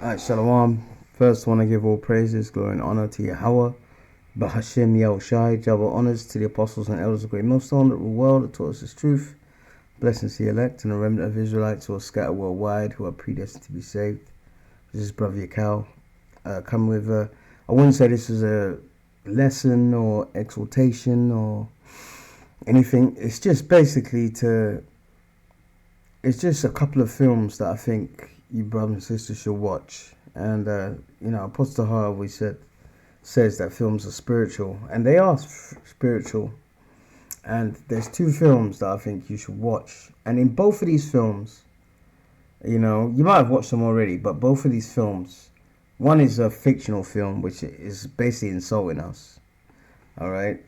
Alright, Shalom. First, I want to give all praises, glory, and honor to Yahweh, Bahashem Yahushai, double honors to the apostles and elders of the great millstone that rule the world, that taught us his truth. Blessings to the elect and the remnant of Israelites who are scattered worldwide, who are predestined to be saved. This is Brother Yakal. Come with, I wouldn't say this is a lesson or exhortation or anything. It's just basically it's just a couple of films that I think you brothers and sisters should watch. And, Apostle Har always says that films are spiritual, and they are spiritual. And there's two films that I think you should watch. And in both of these films, you might have watched them already, but both of these films, one is a fictional film, which is basically insulting us. All right.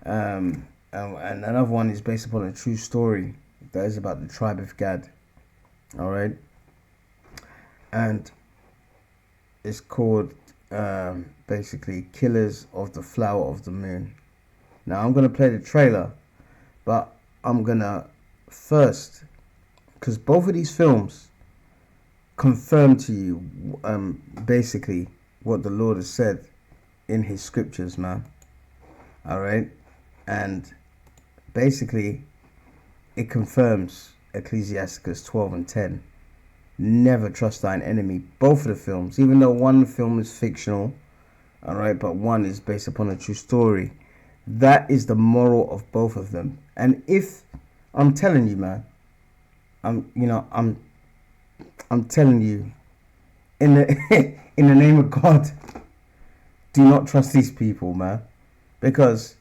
And another one is based upon a true story that is about the tribe of Gad. All right. And it's called basically Killers of the Flower of the Moon. Now I'm going to play the trailer, but I'm going to first, because both of these films confirm to you basically what the Lord has said in his scriptures, man. All right. And basically it confirms Ecclesiasticus 12 and 10. Never trust thine enemy. Both of the films, even though one film is fictional, all right, but one is based upon a true story. That is the moral of both of them. And if I'm telling you, man, I'm telling you, in the in the name of God, do not trust these people, man, because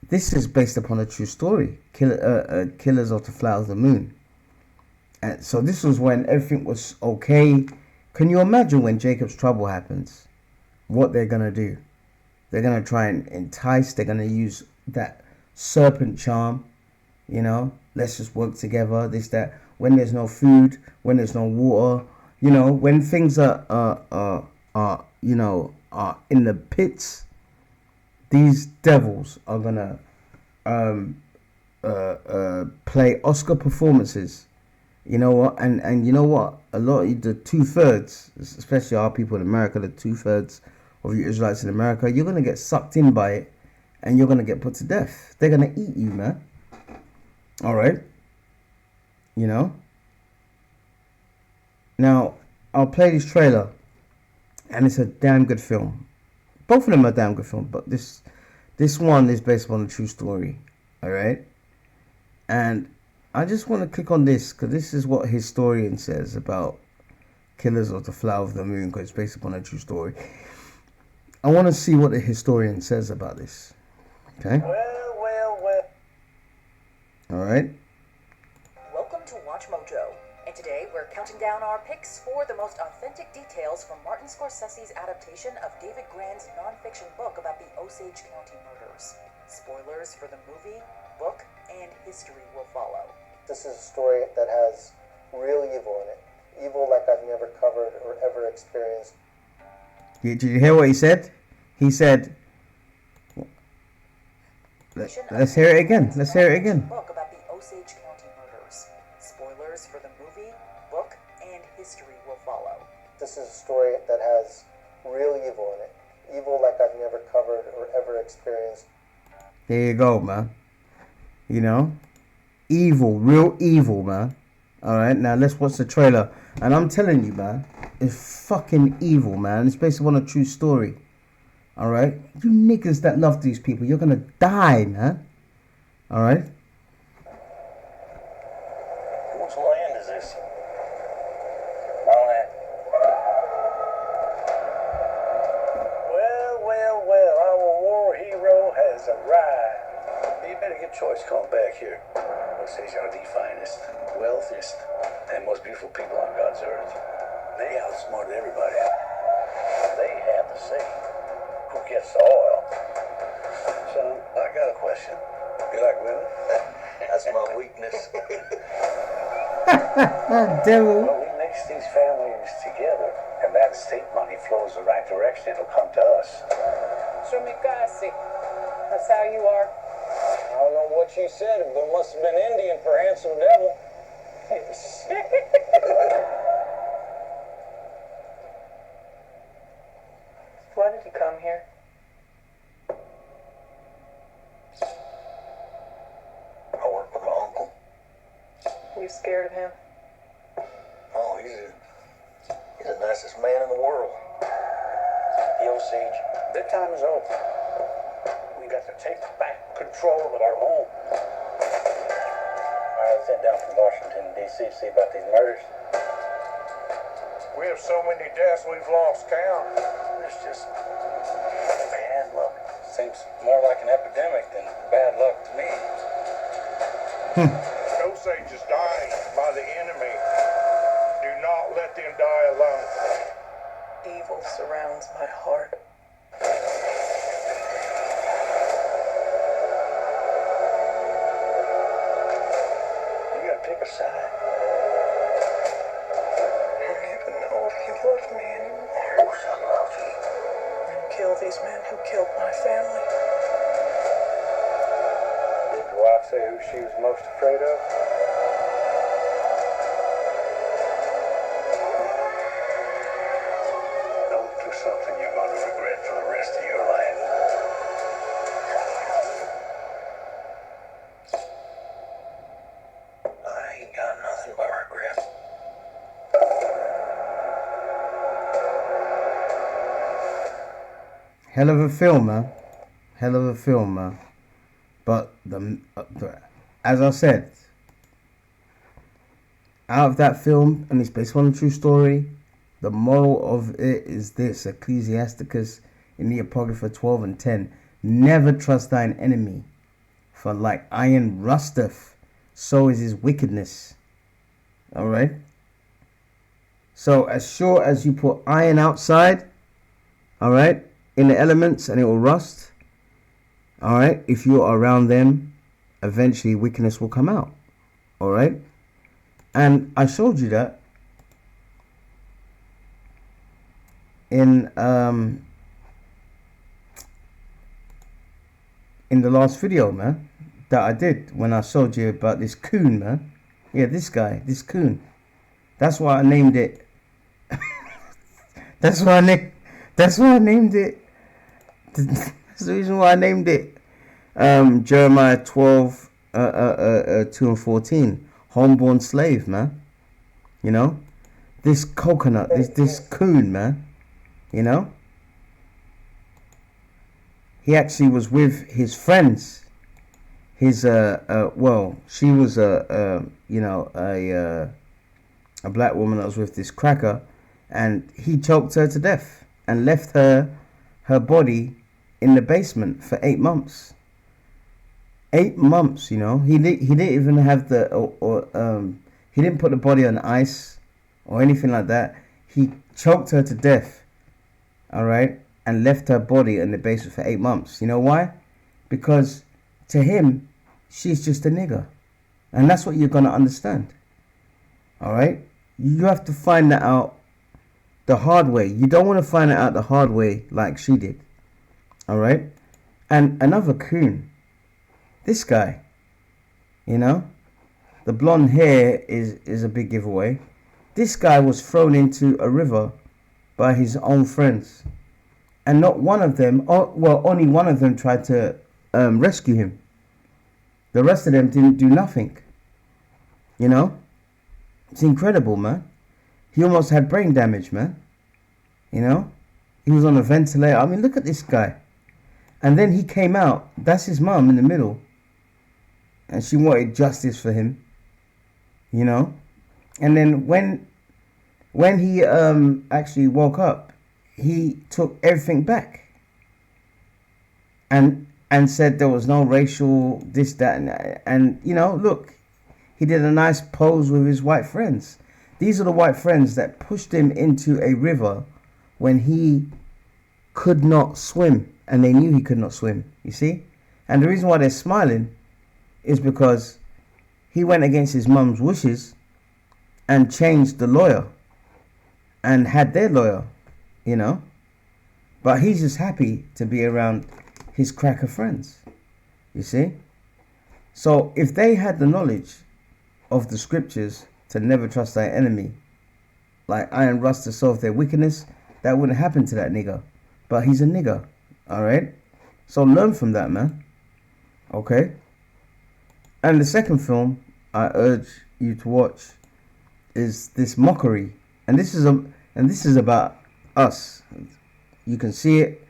this is based upon a true story. Killers of the Flower of the Moon. And so this was when everything was okay. Can you imagine when Jacob's trouble happens? What they're going to do? They're going to try and entice. They're going to use that serpent charm. Let's just work together. This, that. When there's no food, when there's no water, when things are in the pits, these devils are going to play Oscar performances. You know what? And you know what? A lot of the 2/3, especially our people in America, the 2/3 of you Israelites in America, you're going to get sucked in by it and you're going to get put to death. They're going to eat you, man. All right. Now, I'll play this trailer and it's a damn good film. Both of them are damn good films, but this one is based on a true story. All right. And I just want to click on this because this is what historian says about Killers of the Flower of the Moon, because it's based upon a true story. I want to see what the historian says about this. Okay? Well. All right. Welcome to Watch Mojo, and today we're counting down our picks for the most authentic details from Martin Scorsese's adaptation of David Grann's nonfiction book about the Osage County murders. Spoilers for the movie, book, and history will follow. This is a story that has real evil in it. Evil like I've never covered or ever experienced. Did you hear what he said? He said, let's hear it again. Let's hear it again. Book about the Osage County murders. Spoilers for the movie, book, and history will follow. This is a story that has real evil in it. Evil like I've never covered or ever experienced. There you go, man. Evil, real evil, man. All right, now let's watch the trailer. And I'm telling you, man, it's fucking evil, man. It's based on a true story. All right, you niggas that love these people, you're gonna die, man. All right. Whose land is this? My land. Well, our war hero has arrived. You made a good choice coming back here. Osage are the finest, wealthiest, and most beautiful people on God's earth. They outsmarted everybody. They have the say who gets the oil. Son, I got a question. You like women? That's my weakness. Devil. Well, we mix these families together, and that state money flows the right direction. It'll come to us. Shumikasi. That's how you are. I don't know what she said, but it must have been Indian for handsome devil. scared of him? Oh, he's the nicest man in the world. The Osage, their time is over. We got to take back control of our home. I was sent down from Washington, D.C. to see about these murders. We have so many deaths we've lost count. It's just bad luck. Seems more like an epidemic than bad luck to me. Osage is dying by the enemy. Do not let them die alone. Evil surrounds my heart. You gotta pick a side. I don't even know if you love me anymore. Of course I love you. And kill these men who killed my family. Did your wife say who she was most afraid of? Don't do something you're gonna regret for the rest of your life. I ain't got nothing but regret. Hell of a film, man. Hell of a film, man. But as I said, out of that film, and it's based on a true story, the moral of it is this: Ecclesiasticus in the Apocrypha 12 and 10. Never trust thine enemy, for like iron rusteth, so is his wickedness. Alright? So as sure as you put iron outside, alright, in the elements, and it will rust, alright, if you are around them, eventually wickedness will come out. Alright? And I showed you that in the last video, man, that I did when I showed you about this coon, man. Yeah, this guy, this coon. That's why I named it. That's why I named it. That's the reason why I named it Jeremiah 12 2 and 14. Homeborn slave, man. You know, this coconut, this coon, man. You know, he actually was with his friends. His well, she was a black woman that was with this cracker, and he choked her to death and left her body in the basement for 8 months. 8 months, you know. He didn't even have he didn't put the body on ice or anything like that. He choked her to death, all right, and left her body in the basement for 8 months. You know why? Because to him, she's just a nigger, and that's what you're gonna understand. All right, you have to find that out the hard way. You don't want to find it out the hard way like she did. All right, and another coon. This guy, you know, the blonde hair is a big giveaway. This guy was thrown into a river by his own friends, and not one of them, only one of them tried to rescue him. The rest of them didn't do nothing. You know, it's incredible, man. He almost had brain damage, man. You know, he was on a ventilator. I mean, look at this guy. And then he came out. That's his mum in the middle. And she wanted justice for him, you know. And then when he actually woke up, he took everything back and said there was no racial this, that, and you know, look, he did a nice pose with his white friends. These are the white friends that pushed him into a river when he could not swim, and they knew he could not swim, you see. And the reason why they're smiling is because he went against his mum's wishes and changed the lawyer and had their lawyer, you know. But he's just happy to be around his cracker friends, you see. So if they had the knowledge of the scriptures to never trust thy enemy, like iron rust to solve their wickedness, that wouldn't happen to that nigger. But he's a nigger, all right. So learn from that, man. Okay. And the second film, I urge you to watch is this mockery, and this is about us. You can see it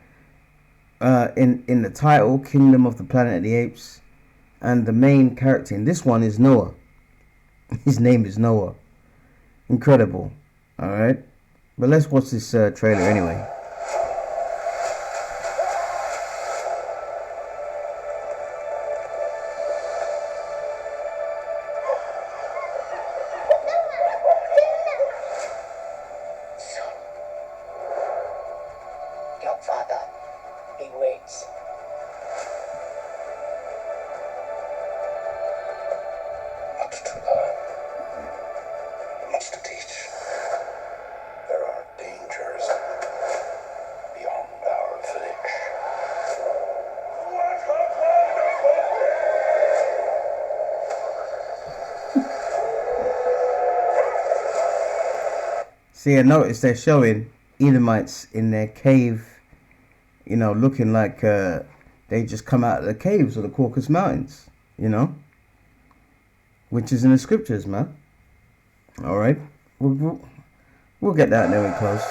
in the title, Kingdom of the Planet of the Apes, and the main character in this one is Noah. His name is Noah. Incredible. All right, but let's watch this trailer anyway. Your father, he waits. Much to learn, much to teach. There are dangers beyond our village. What a wonderful See, I noticed they're showing Edomites in their cave, you know, looking like they just come out of the caves of the Caucasus Mountains, you know, which is in the scriptures, man. All right, we'll get that when we close.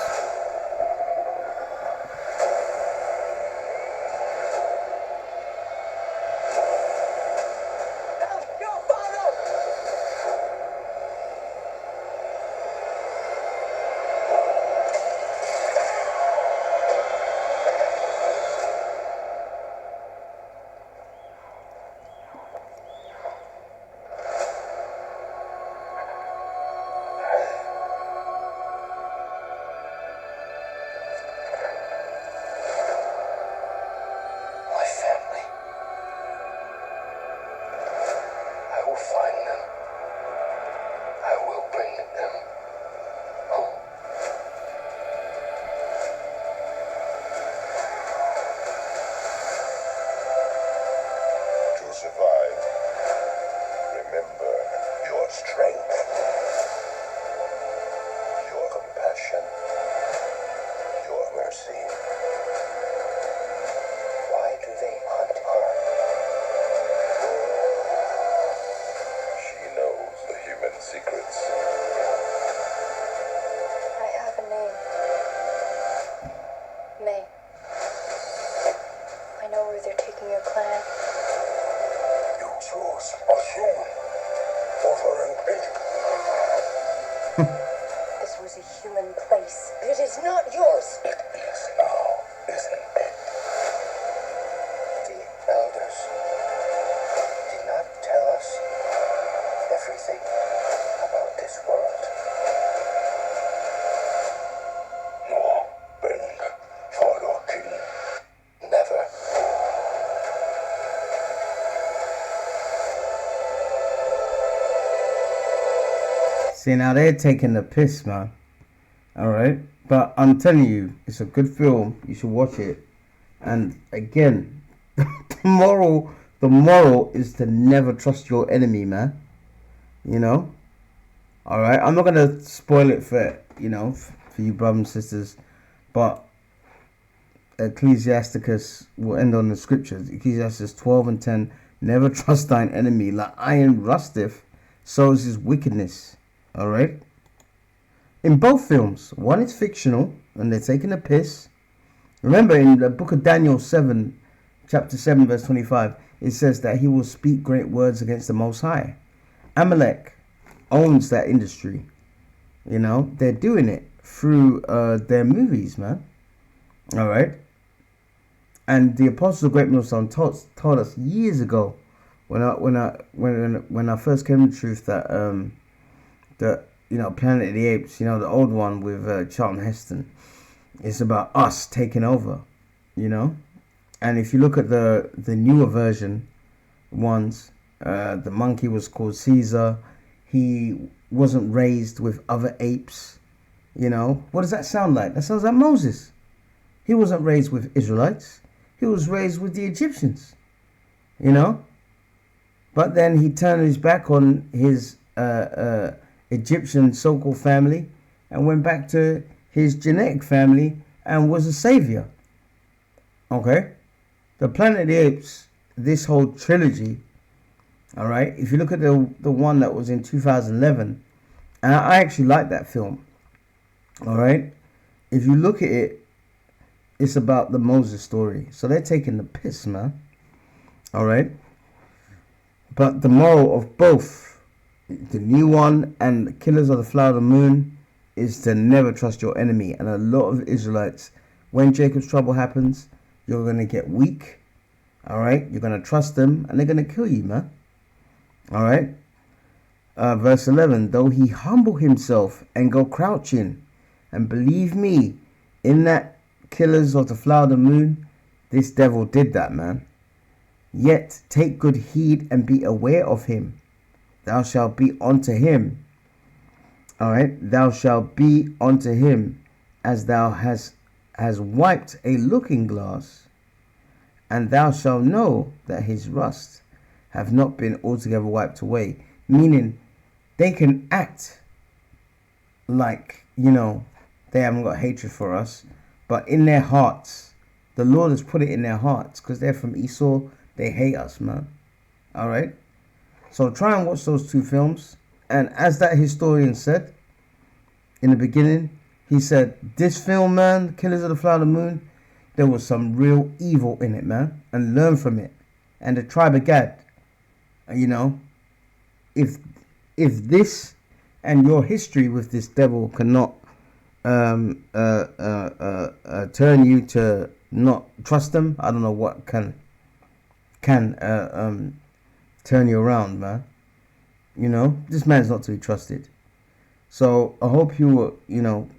My family. I will find them. I will bring them home. To survive, remember your strength, your compassion, your mercy. Why do they hunt her? She knows the human secrets. I have a name. May. I know where they're taking your clan. You chose a human over an ape. This was a human place. It is not yours. It is now, isn't it? The elders did not tell us everything about this world. Nor bend for your king. Never. See, now they're taking the piss, man. All right, but I'm telling you, it's a good film. You should watch it. And again, the moral is to never trust your enemy, man. You know. All right, I'm not gonna spoil it for for you brothers and sisters, but Ecclesiasticus will end on the scriptures. Ecclesiastes 12:10. Never trust thine enemy, like iron rusteth, so is his wickedness. All right. In both films, one is fictional and they're taking a piss. Remember, in the book of Daniel 7, chapter 7, verse 25, it says that he will speak great words against the Most High. Amalek owns that industry. You know, they're doing it through their movies, man. All right. And the Apostle of Great Millstone told us years ago, when I first came to truth, that Planet of the Apes, the old one with Charlton Heston, it's about us taking over, And if you look at the newer version ones, the monkey was called Caesar. He wasn't raised with other apes. What does that sound like? That sounds like Moses. He wasn't raised with Israelites. He was raised with the Egyptians. But then he turned his back on his Egyptian so-called family and went back to his genetic family and was a savior. Okay? The Planet of the Apes, this whole trilogy, All right. If you look at the one that was in 2011, and I actually like that film. All right. If you look at it, it's about the Moses story. So they're taking the piss, man. All right. But the moral of both the new one and the Killers of the Flower of the Moon is to never trust your enemy. And a lot of Israelites, when Jacob's trouble happens, you're going to get weak. All right. You're going to trust them and they're going to kill you, man. All right. Verse 11, though he humble himself and go crouching, and believe me, in that Killers of the Flower of the Moon, this devil did that, man. Yet take good heed and be aware of him. Thou shalt be unto him. All right. Thou shalt be unto him as thou has wiped a looking glass, and thou shalt know that his rust have not been altogether wiped away. Meaning, they can act like, they haven't got hatred for us, but in their hearts, the Lord has put it in their hearts because they're from Esau. They hate us, man. All right. So try and watch those two films. And as that historian said in the beginning, he said, this film, man, Killers of the Flower of the Moon, there was some real evil in it, man. And learn from it. And the tribe of Gad, if this and your history with this devil cannot turn you to not trust them, I don't know what can turn you around, man. This man's not to be trusted. So I hope you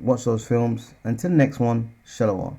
watch those films. Until the next one, shalom.